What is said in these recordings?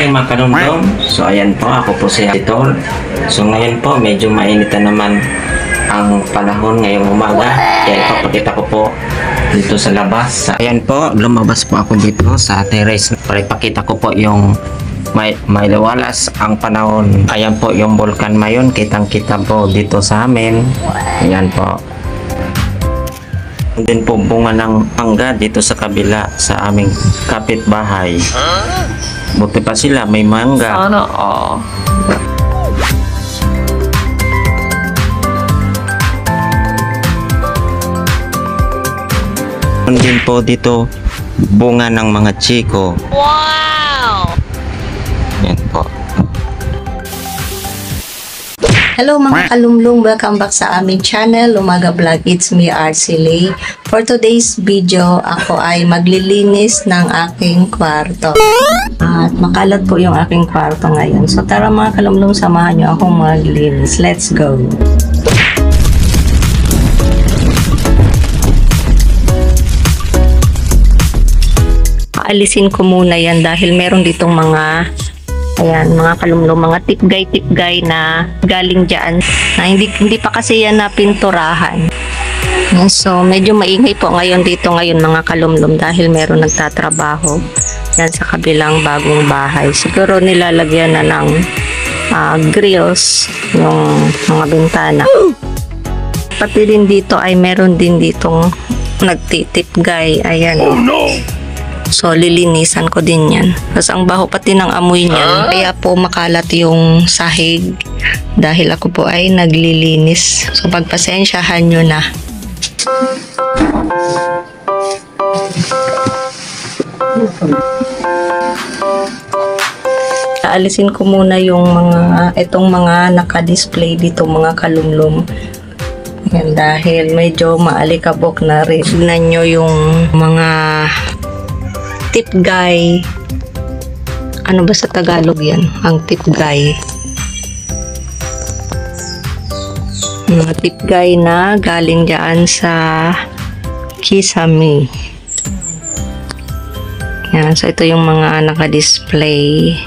morning mga kalumdong. So ayan po, ako po si Editor. So ngayon po, medyo mainit na naman ang panahon ngayong umaga. Kaya ipapakita ko po dito sa labas. Ayan po, lumabas po ako dito sa terrace para ipakita ko po yung may liwalas ang panahon. Ayan po yung Volcan Mayon, kitang kita po dito sa amin. Ayan po. Din po bunga ng mangga dito sa kabila sa aming kapitbahay. Buti pa sila may mangga. Sana all. Din po dito bunga ng mga chiko. Wow! Yan po. Hello mga kalumlong, welcome back sa aming channel, Umaga Vlog. It's me, Arcely. For today's video, ako ay maglilinis ng aking kwarto. At makalat po yung aking kwarto ngayon. So tara mga kalumlong, samahan nyo akong maglinis. Let's go! Alisin ko muna yan dahil meron ditong mga mga kalumlong, mga tipgay na galing dyan na hindi pa kasi yan na pinturahan. So medyo maingay po ngayon dito mga kalumlong dahil meron nagtatrabaho yan sa kabilang bagong bahay. Siguro nilalagyan na ng grills yung mga bintana. Pati din dito ay meron din ditong nagtitipgay. Ayan. Oh no! So, lilinisan ko din yan. Kasi ang baho pati ng amoy niyan. Kaya po makalat yung sahig. Dahil ako po ay naglilinis. So, pagpasensyahan nyo na. Aalisin ko muna yung itong mga naka-display dito mga kalumlum. Yan, dahil medyo maalikabok na rin. Tignan nyo yung mga tipgay. Ano ba sa Tagalog yan? Ang tipgay. Mga tipgay na galing dyan sa Kisame. Yan. So, ito yung mga naka-display.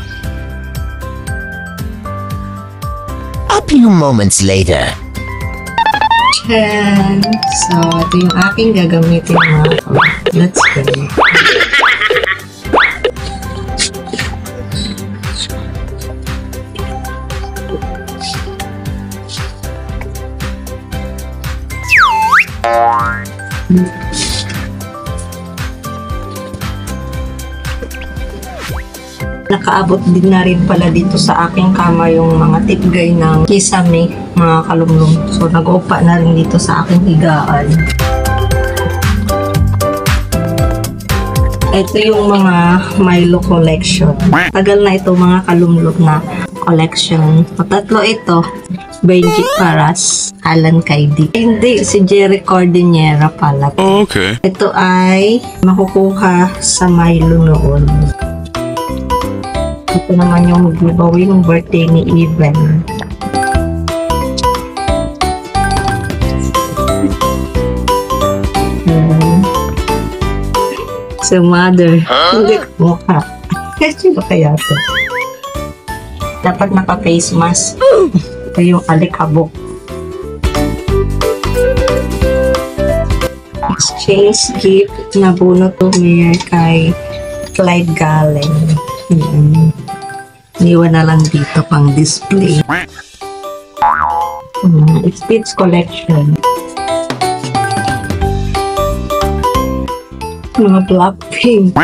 A few moments later. Yan. So, ito yung aking gagamitin mga. Let's go. Nakaabot din na rin pala dito sa aking kama yung mga tipgay ng Kisame, mga kalumlong. So, nag-upa na rin dito sa aking higaan. Ito yung mga Milo collection. Tagal na ito mga kalumlong na collection. Tatlo ito. Benji Paras, Alan Kaydi. Hindi, si Jerry Cordillera pala. Okay. Ito ay makukuha sa Milo noon. Ito naman yung giveaway ng birthday ni Even. So, mother. Hindi ko mukha. Kasi ba kaya ito? Dapat naka-face mask. Ito yung alikabok. Exchange gift na bunot to Mayor kay Clyde Gallen. Niwan na lang dito pang display. Spitz collection. Mga Blackpink.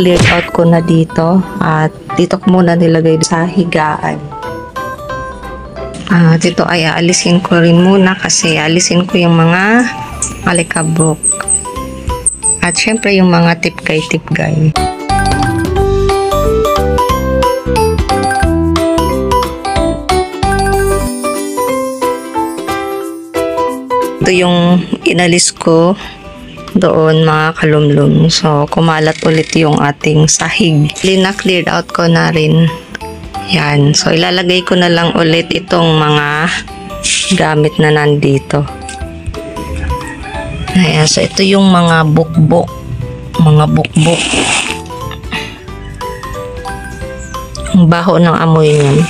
Layout ko na dito at dito ko muna nilagay sa higaan. Dito ay aalisin ko rin muna kasi aalisin ko yung mga alikabok at syempre yung mga tipgay. Ito yung inalis ko doon mga kalumlum. So, kumalat ulit yung ating sahig. Na-cleared out ko na rin. Yan. So, ilalagay ko na lang ulit itong mga gamit na nandito. Ayan, so ito yung mga bukbok. Mga bukbok. Ang baho ng amoy niyan.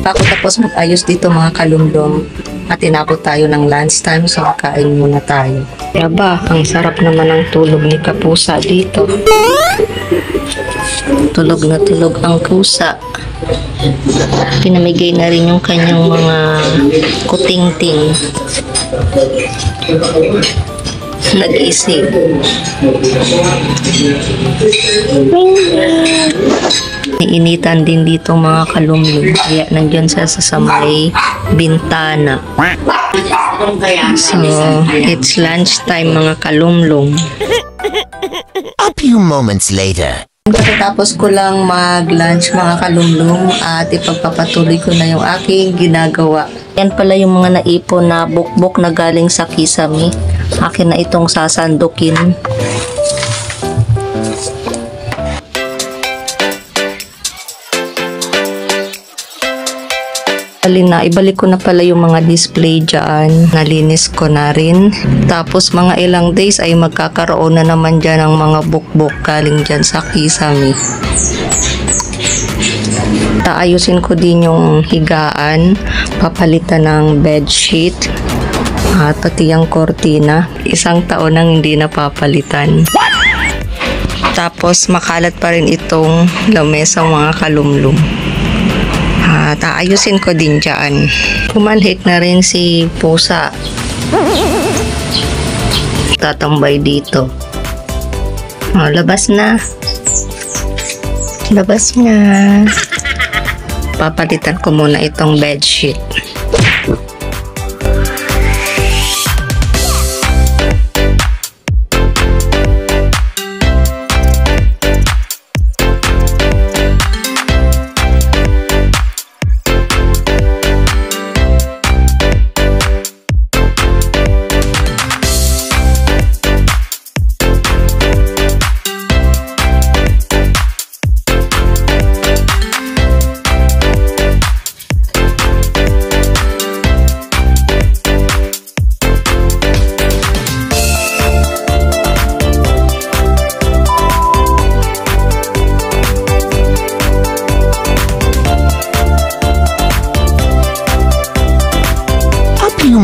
Bago tapos mag-ayos dito mga kalumdom, at inabot tayo ng lunchtime, so kain muna tayo. Kaya ba, ang sarap naman ng tulog ni Kapusa dito. Tulog na tulog ang pusa. Pinamigay na rin yung kanyang mga kuting-ting. Nag-isip. Initan din dito mga kalumlum, kaya nandyan sa may bintana. So, it's lunchtime mga kalumlum. A few moments later. Pagkatapos ko lang mag-lunch mga kalumlum at ipagpapatuloy ko na yung aking ginagawa. Yan pala yung mga naipon na bukbok na galing sa kisame. Akin na itong sasandukin. Ibalik ko na pala yung mga display dyan. Nalinis ko na rin. Tapos mga ilang days ay magkakaroon na naman dyan ng mga bukbok galing dyan sa kisame. Taayusin ko din yung higaan. Papalitan ng bedsheet. At pati yung kortina. 1 taon nang hindi napapalitan. Tapos makalat pa rin itong lamesang mga kalumlum. Taayusin ko din dyan. Kumanhik na rin si Pusa. Tatambay dito. Labas na. Labas na. Papalitan ko muna itong bedsheet.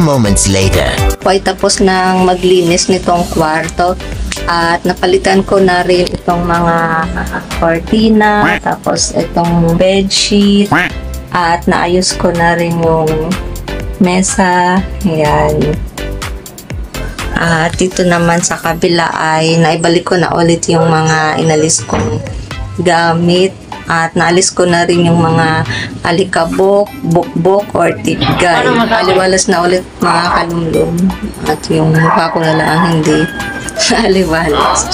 Moments later. Ay tapos nang maglinis nitong kwarto at napalitan ko na rin itong mga cortina, tapos itong bedsheet at naayos ko na rin yung mesa. Ayan. At dito naman sa kabila ay naibalik ko na ulit yung mga inalis kong gamit. At naalis ko na rin yung mga alikabok, bukbok, or tipgay. Aliwalas na ulit mga kalumlum. At yung mukha ko na lang ang hindi aliwalas.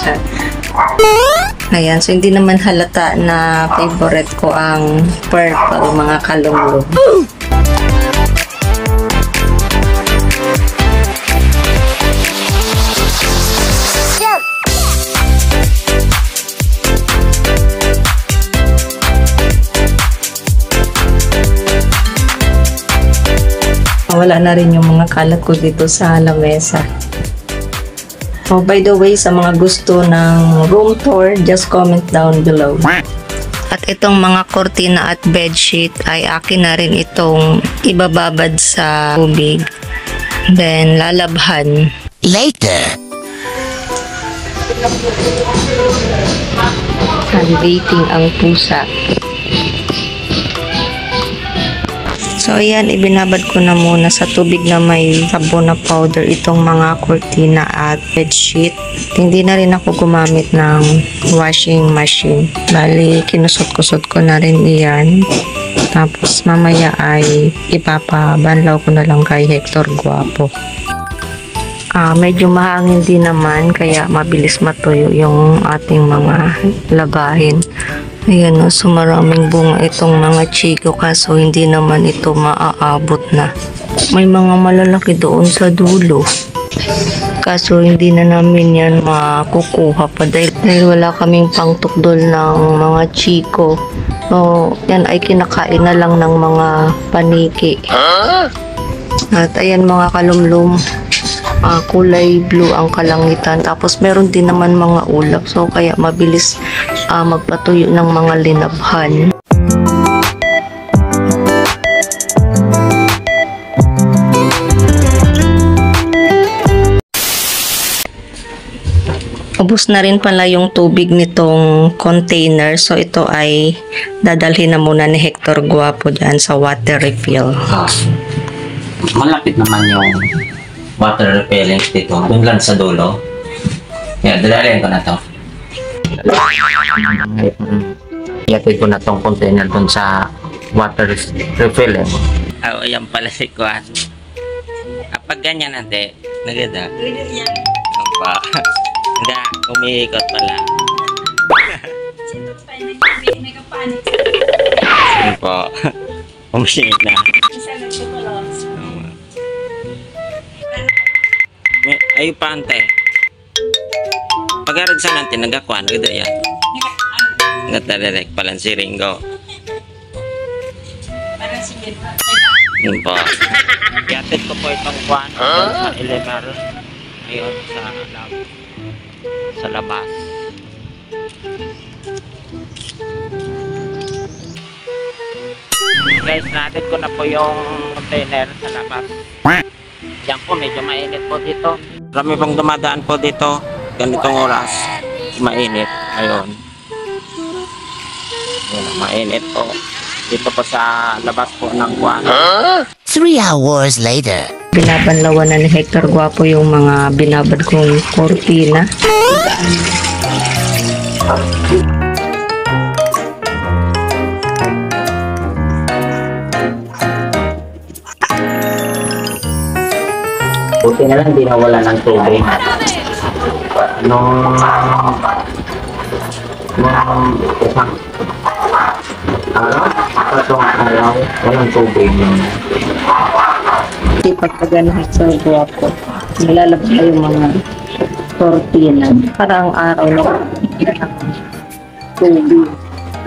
Ayan, so hindi naman halata na favorite ko ang purple mga kalumlum. Wala na rin yung mga kalat ko dito sa lamesa. Oh, by the way, sa mga gusto ng room tour, just comment down below. At itong mga kortina at bedsheet ay akin na rin itong ibababad sa tubig. Then, lalabhan. Later. Sunbathing ang pusa. So, ayan, ibinabad ko na muna sa tubig na may sabon na powder itong mga kortina at bedsheet. Hindi na rin ako gumamit ng washing machine. Bali, kinusot-kusot ko na rin iyan. Tapos, mamaya ay ipapabanlaw ko na lang kay Hector Guapo. Medyo mahangin din naman, kaya mabilis matuyo yung ating mga lagahin. Ayan, so maraming bunga itong mga chiko, kaso hindi naman ito maaabot na. May mga malalaki doon sa dulo. Kaso hindi na namin yan makukuha pa dahil wala kaming pangtukdol ng mga chiko. So, yan ay kinakain na lang ng mga paniki. At ayan mga kalumlum, kulay blue ang kalangitan. Tapos meron din naman mga ulap. So kaya mabilis magpatuyo ng mga linabhan. Ubus na rin pala yung tubig nitong container. So ito ay dadalhin na muna ni Hector Guapo dyan sa water refill. Malapit naman yung water repelling dito. Doon lang sa dulo. Kaya dadalhin ko na to. Iatid ko na tong container doon sa water refilling. Oh, ayan pala si Kuan. Kapag ganyan ate, naganda. Yan. Ba? Hindi, umiikot pala. Ano po? Umiikot na. Ay, pante. Pag-arag sa natin, nagakuan, nagda yan. Nagtadirect pala si Ringo. Yun po. Iatid ko po itong kuan sa elevar. Ngayon sa labas. Guys, natin ko na po yung container sa labas. Yan po, medyo mainit po dito. Marami pong dumadaan po dito. Ganitong oras. Mainit. Ayun. Mainit po. Dito po sa labas po ng kuwan. 3 hours later. Binabanlawan na ni Hector Guapo yung mga binabad kong kortina. Buti na lang, di nawala ng tubig. Nung isang tatlong araw, walang tubig. Pagkaga ni Hector Guapo, nilalabas na yung mga kortina. Parang araw na tubig.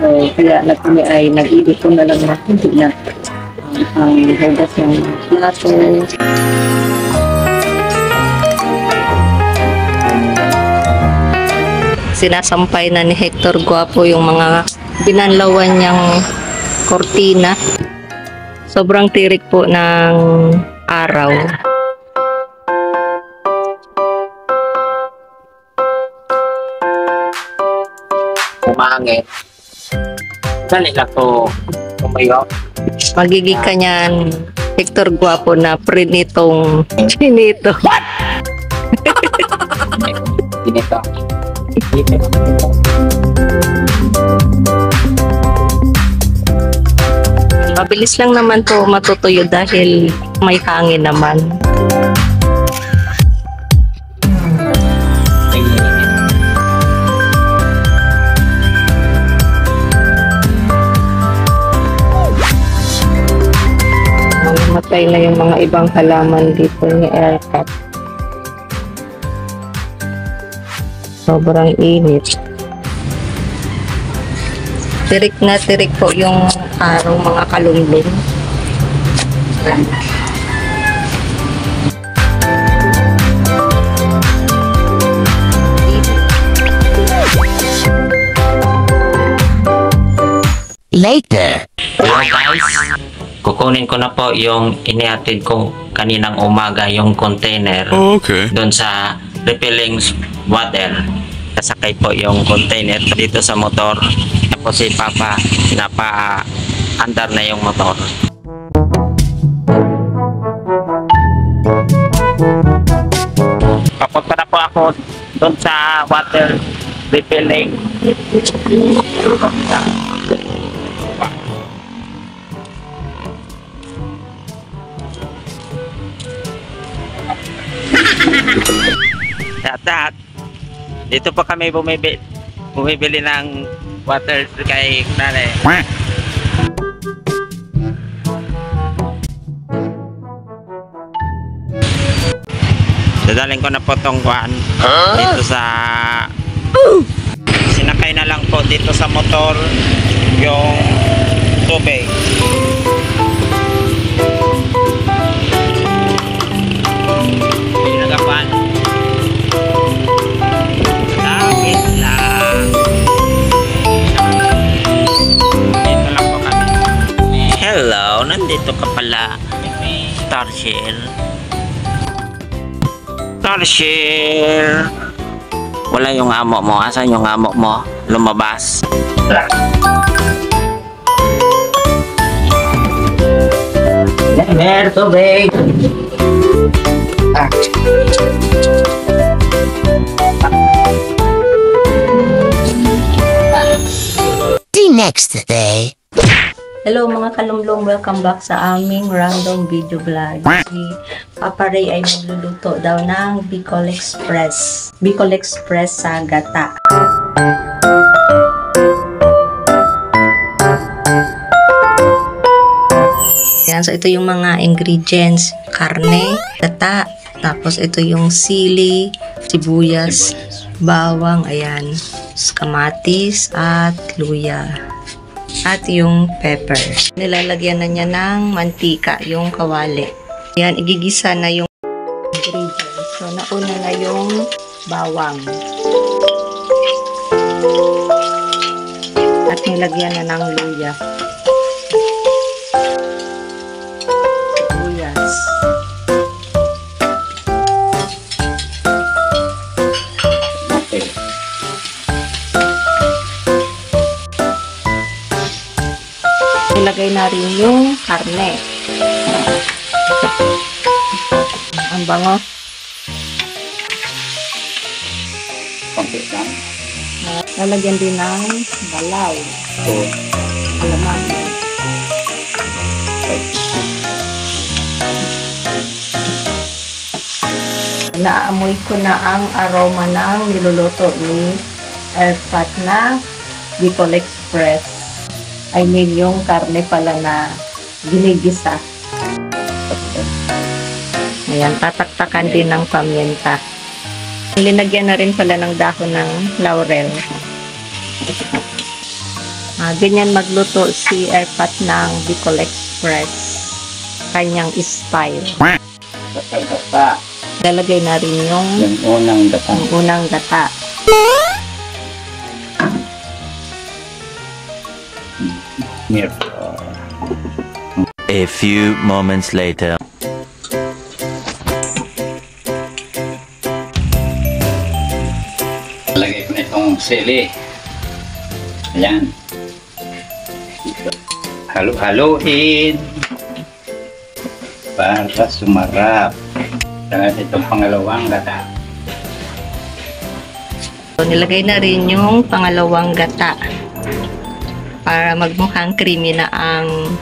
So, kaya kami ay nag-ibig na lang na hindi na ang hugas ng plato. Sinasampay na ni Hector Guapo yung mga binanlawan niyang kortina. Sobrang tirik po ng araw. Umangit. Dali lang to tumayo. Magiging kanyan Hector Guapo na prinitong chinito. What? Ginito. Mabilis lang naman to matutuyo dahil may hangin naman. Matay na yung mga ibang halaman dito ni Elcat. Sobrang init. Tirik na tirik po yung araw mga kalumlum. Later. Hello guys, kukunin ko na po yung inihatid ko kaninang umaga yung container. Doon sa refilling water. Kasakay po yung container dito sa motor. Tapos si Papa napa-andar na yung motor. Papunta na po ako doon sa water refilling. At dito pa kami bumibili ng water kay Nare. Dadaling ko na po tong kuan dito sa sinakay na lang po dito sa motor yung tubig. Nandito ka pala. Tarsier. Tarsier. Wala yung amo mo. Asan yung amo mo? Lumabas. Never tubig. The next day. Hello mga kalumlong, welcome back sa aming random video vlog. Si Papa Ray ay magluluto daw ng Bicol Express. Bicol Express sa gata. Yan, so ito yung mga ingredients. Karne, gata, tapos ito yung sili, sibuyas, bawang, ayan, kamatis at luya. At yung pepper. Nilalagyan na niya ng mantika, yung kawali. Yan, igigisa na yung ingredients. So, nauna na yung bawang. At nilagyan na ng luya. Sibuyas. Ilagay na rin yung karne. Ang bango. Lalagyan din ng balaw. Alaman. Naamoy ko na ang aroma ng niluluto ni Airpat na Bicol Express. I mean, yung karne pala na ginigisa. Ayan, tataktakan din ng paminta. Linagyan na rin pala ng dahon ng laurel. Ganyan magluto si Airpat ng Bicol Express. Kanyang style. Lalagay na rin yung unang gata. A few moments later. Lagay ko na itong sili. Ayan. Halo-haloin para sumarap. At itong pangalawang gata. So, nilagay na rin yung pangalawang gata para magmukhang creamy na ang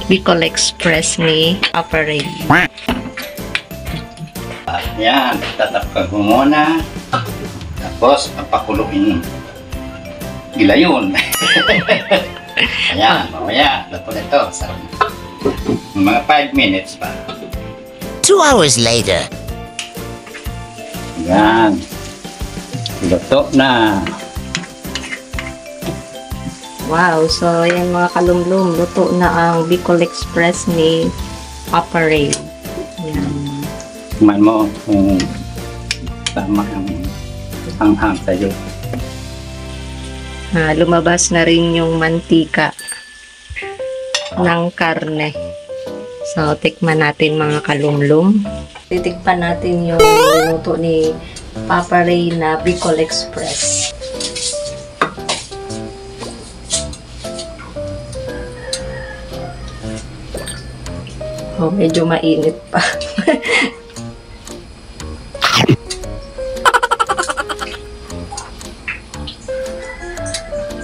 Bicol Express ni Papa Ray. Ayan, tatapkag mo muna. Tapos, papakuluin. Gilayon. Ayan, mamaya. Luto na ito. Mga 5 minutes pa. 2 hours later. Ayan. Luto na. Wow, so ayan mga kalumlum, luto na ang Bicol Express ni Papa Ray. Ayan. Kumain mo kung tama ang hanghang sa'yo. Lumabas na rin yung mantika ng karne. So, tikman natin mga kalumlum. Titikpan natin yung luto ni Papa Ray na Bicol Express. Oh, medyo mainit pa.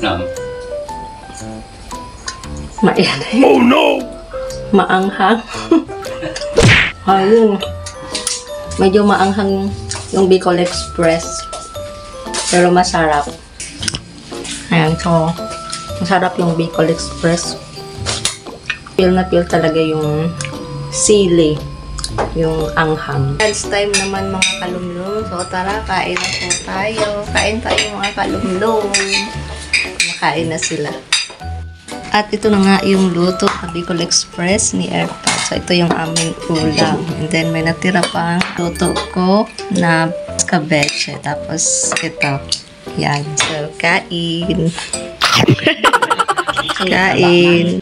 No. Oh no! Maanghang. Ayun. Medyo maanghang yung Bicol Express. Pero masarap. Ayan, so masarap yung Bicol Express. Feel na feel talaga yung sili, yung anghang. Lunch time naman mga kalumlum. So tara, kain na po tayo. Kain tayo mga kalumlum. Makain na sila. At ito na nga yung luto ng Bicol Express ni Airpat. So ito yung aming ulam. And then may natira pang luto ko na cabeche. Tapos ito. Yan. So kain. Kain.